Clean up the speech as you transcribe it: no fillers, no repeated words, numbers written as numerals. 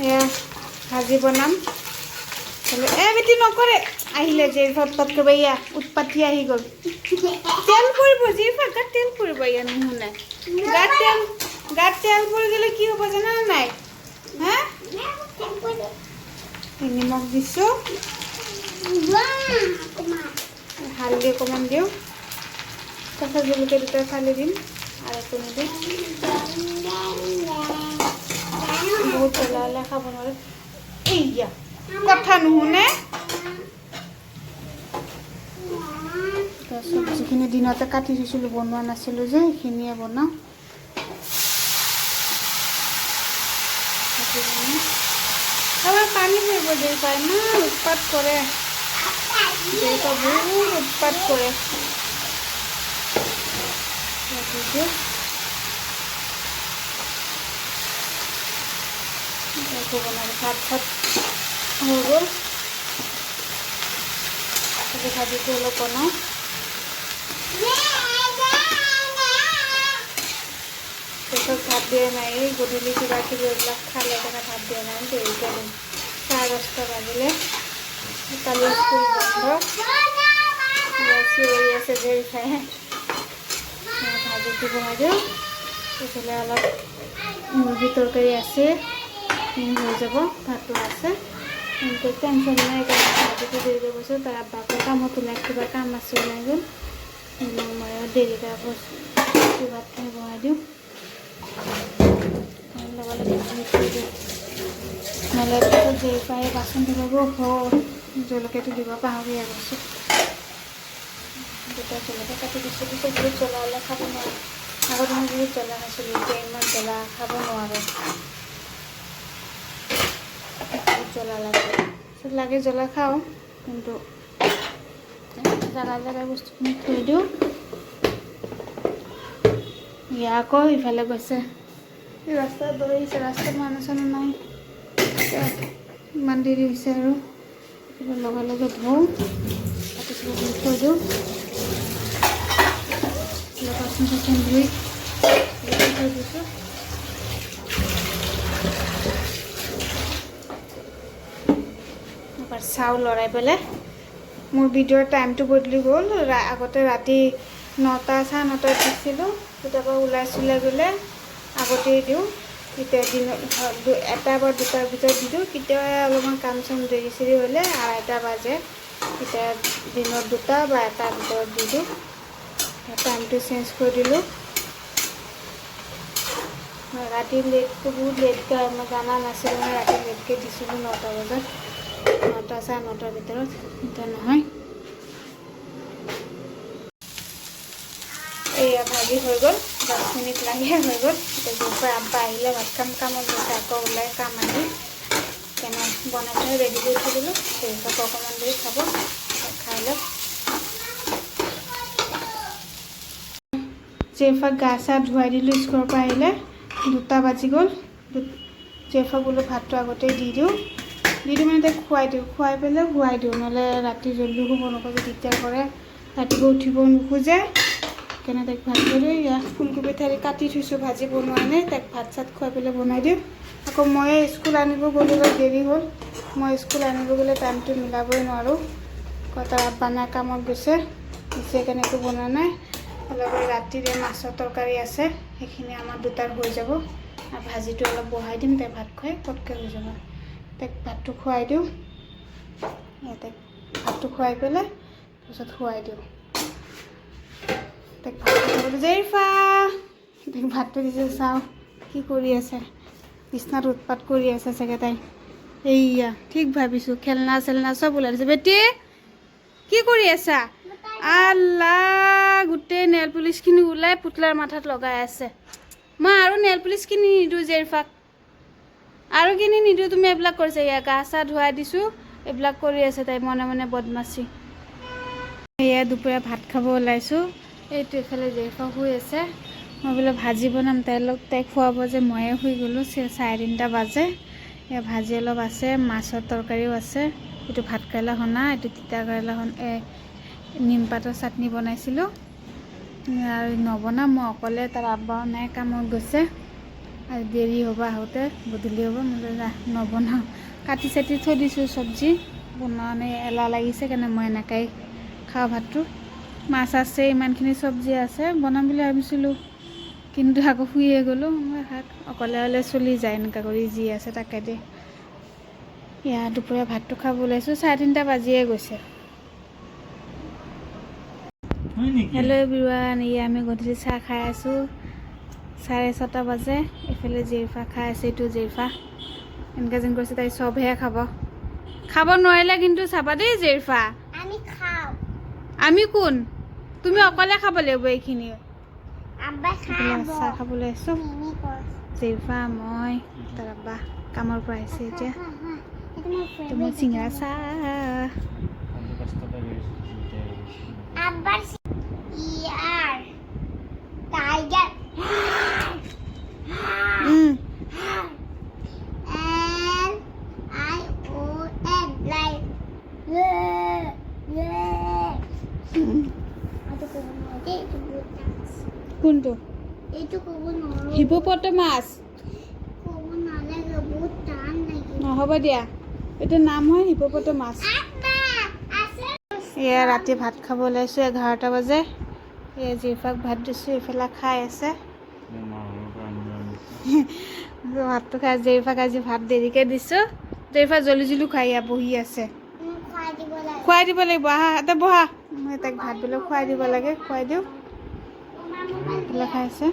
এয়া ভাজি বনাম বেটি নকৰে আহিলে যে উৎপাত কৰিব ইয়া উৎপাতি আহি গ'ল তেল পৰিব যি গাত তেল পৰিব ইয়া নুশুনে গাত তেল পৰি গ'লে কি হ'ব জানা নাই হা নিমখ দিছোঁ হালধি অকণমান দিওঁ কেঁচা জলকীয়া দুটা ফালি দিম আৰু একো নিদিম বহুত জ্বলা হ'লে খাব নোৱাৰে এইয়া কথা নুশুনে চব্জিখিনি দিনতে কাটি থৈছিলোঁ বনোৱা নাছিলোঁ যে সেইখিনিয়ে বনাওঁ আমাৰ পানী পৰিব দেউতা ইমান উৎপাত কৰে দেউতা বহুত উৎপাত কৰে ভাত চাত হৈ গ'ল ভাজিটো অলপ বনাওঁ পিছত ভাত দিয়া নাই গধূলি কিবা কিবি এইবিলাক খালে কাৰণে ভাত দিয়া নাই দেৰিকৈ দিম 10:30 বাজিলে কালি স্কুল বন্ধ চিঞৰি আছে দেৰি খাই ভাজিটো বনাই দিওঁ এইফালে অলপ মুৰ্গী তৰকাৰী আছে হৈ যাব ভাতো আছে কিন্তু টেনশ্যন নাই ভাজিটো দেৰিকৈ গৈছোঁ তাৰ আব্বাকৰ কামত ওলাই কিবা কাম আছে ওলাই গ'ল মই দেৰিকৈ আকৌ ভাতখিনি বনাই দিওঁ নহ'লে পিছত দেৰি পাই বাচন ধুব জলকীয়াটো দিব পাহৰিয়ে গৈছোঁ দুটা জলকীয়া কাটি দিছোঁ পিছত বহুত জ্বলা হ'লে খাব নোৱাৰোঁ আগত মই বহুত জ্বলা খাইছিলোঁ এতিয়া ইমান জ্বলা খাব নোৱাৰোঁ বহুত জ্বলা লাগে জ্বলা খাওঁ কিন্তু জেগাই বস্তুখিনি থৈ দিওঁ ইয়া আকৌ ইফালে গৈছে ৰাস্তাত দৌৰি আহিছে ৰাস্তাত মানুহ চানুহ নাই ইমান দেৰি হৈছে আৰু লগে লগে ধুওঁ তাৰপিছত থৈ দিওঁ বাচন চাচন ধুই থৈ দিছোঁ এবাৰ চাওঁ লৰাই পেলাই মোৰ ভিডিঅ'ৰ টাইমটো বদলি গ'ল আগতে ৰাতি 9টা 9:30 দিছিলোঁ কেতিয়াবা ওলাই চলাই গ'লে আগতেই দিওঁ কেতিয়া দিনত 1টা বা 2টাৰ ভিতৰত দি দিওঁ কেতিয়াবা অলপমান কাম চাম দেৰি চেৰি হ'লে 2:30 বাজে তেতিয়া দিনত 2টা বা 1টাৰ ভিতৰত দি দিওঁ টাইমটো চেঞ্জ কৰি দিলোঁ ৰাতি লেটটো বহুত লেটকৈ মই জানা নাছিলোঁ মই ৰাতি লেটকৈ দিছিলোঁ 9টা বজাত 9টা 9:30 ভিতৰত এতিয়া নহয় এয়া ভাজি হৈ গ'ল 10 মিনিট লাগে হৈ গ'ল এতিয়া দুপৰ আব্বা আহিলে ভাত কামত গৈছে আকৌ ওলাই কাম আহি কেনে বনাই থৈ ৰেডি কৰি থৈ দিলোঁ সেইবিলাক অকণমান দেৰি খাব খাই লওক জেফাক গা চা ধুৱাই দিলোঁ স্কুলৰ পৰা আহিলে 2টা বাজি গ'ল জেফাক বোলো ভাতটো আগতেই দি দিওঁ মানে তাইক খুৱাই পেলাই শুৱাই দিওঁ নহ'লে ৰাতি জল্দি শুব নোখোজে দিগদাৰ কৰে ৰাতিপুৱা উঠিব নোখোজে কেনে তাইক ভাত কৰি দিওঁ ইয়াত ফুলকবি ঠাৰি কাটি থৈছোঁ ভাজি বনোৱা নাই তাইক ভাত চাত খুৱাই পেলাই বনাই দিওঁ আকৌ ময়ে স্কুল আনিব গ'লে দেৰি হ'ল মই স্কুল আনিব গ'লে টাইমটো মিলাবই নোৱাৰোঁ তাৰ আব্বা নাই কামত গৈছে সেইকাৰণে একো বনোৱা নাই অলপ ৰাতিৰে মাছৰ তৰকাৰী আছে সেইখিনি আমাৰ 2টাৰ হৈ যাব আৰু ভাজিটো অলপ বহাই দিম তাই ভাত খুৱাই পটকৈ হৈ যাব তাইক ভাতটো খুৱাই দিওঁ তাইক ভাতটো খুৱাই পেলাই তাৰপিছত খুৱাই দিওঁ তাইক ভাতটো খাবলৈ জেৰিফা তাইক ভাতটো দিছে চাওঁ কি কৰি আছে বিছনাত উৎপাত কৰি আছে চাগে তাই এইয়া ঠিক ভাবিছোঁ খেলনা চেলনা চব ওলাই দিছে বেটি কি কৰি আছা আল্লাহ গোটেই নেল পুলিচখিনি ওলাই পুতলাৰ মাথাত লগাই আছে মই আৰু নেল পুলিচ কিনি নিদিওঁ জেৰিফাক আৰু কিনি নিদিওঁ তুমি এইবিলাক কৰিছা ইয়া গা চা ধুৱাই দিছোঁ এইবিলাক কৰি আছে তাই মনে মনে বদমাচি এয়া দুপৰীয়া ভাত খাব ওলাইছোঁ এইটো এইফালে জেৰিফা শুই আছে মই বোলে ভাজি বনাম তাইক খুৱাব যে ময়ে শুই গ'লোঁ 3:30 বাজে এয়া ভাজি অলপ আছে মাছৰ তৰকাৰীও আছে এইটো ভাত কেৰেলা সনা এইটো তিতা কেৰেলা নিমপাতৰ চাটনি বনাইছিলোঁ আৰু নবনাম মই অকলে তাৰ আব্বাও নাই কামত গৈছে আৰু দেৰি হ'ব আহোঁতে, গধূলি হ'ব। মই নবনাওঁ, কাটি চাটি থৈ দিছোঁ চব্জি। বনোৱা এলাহ লাগিছে কাৰণে মই এনেকৈ খাওঁ ভাতটো। মাছ আছে, ইমানখিনি চব্জি আছে, বনাম বুলি ভাবিছিলোঁ, কিন্তু আকৌ শুইয়ে গ'লোঁ। মই শাক অকলে হ'লে চলি যায়, এনেকুৱা কৰি যি আছে তাকে দি। ইয়াত দুপৰীয়া ভাতটো খাব ওলাইছোঁ, 3:30 বাজিয়ে গৈছে। হেল্ল' এভৰিৱান, আমি গধূলি চাহ খাই আছোঁ। 6:30 বাজে। এইফালে জেৰিফা খাই আছে, এইটো জেৰিফা এনেকৈ যেন কৰিছে, তাই চবহে খাব নোৱাৰিলে কিন্তু চাবা দেই জেৰিফা। আমি কোন? তুমি অকলে খাব লাগিব এইখিনি। চাহ খাবলৈ আছোঁ, জেৰিফা, মই, তাৰ আব্বা কামৰ পৰা আহিছে এতিয়া। মোৰ চিঙৰা চাহ। কোনটো? হিপোপটেমাছ। হ'ব দিয়া, এইটো নাম হয় হিপোপটেমাছ। এয়া ৰাতি ভাত খাব ওলাইছোঁ, 11 বাজে। এয়া জিফাক ভাত দিছোঁ, এইফালে খাই আছে। ভাতটো খাই জেৰিফাক আজি ভাত দেৰিকৈ দিছোঁ। জেৰিফা জলদি খাই বহি আছে। খুৱাই দিব লাগিব, আহা এটা বহা। মই তাইক ভাত বিলাক খুৱাই দিব লাগে, খুৱাই দিওঁ। খাই আছে।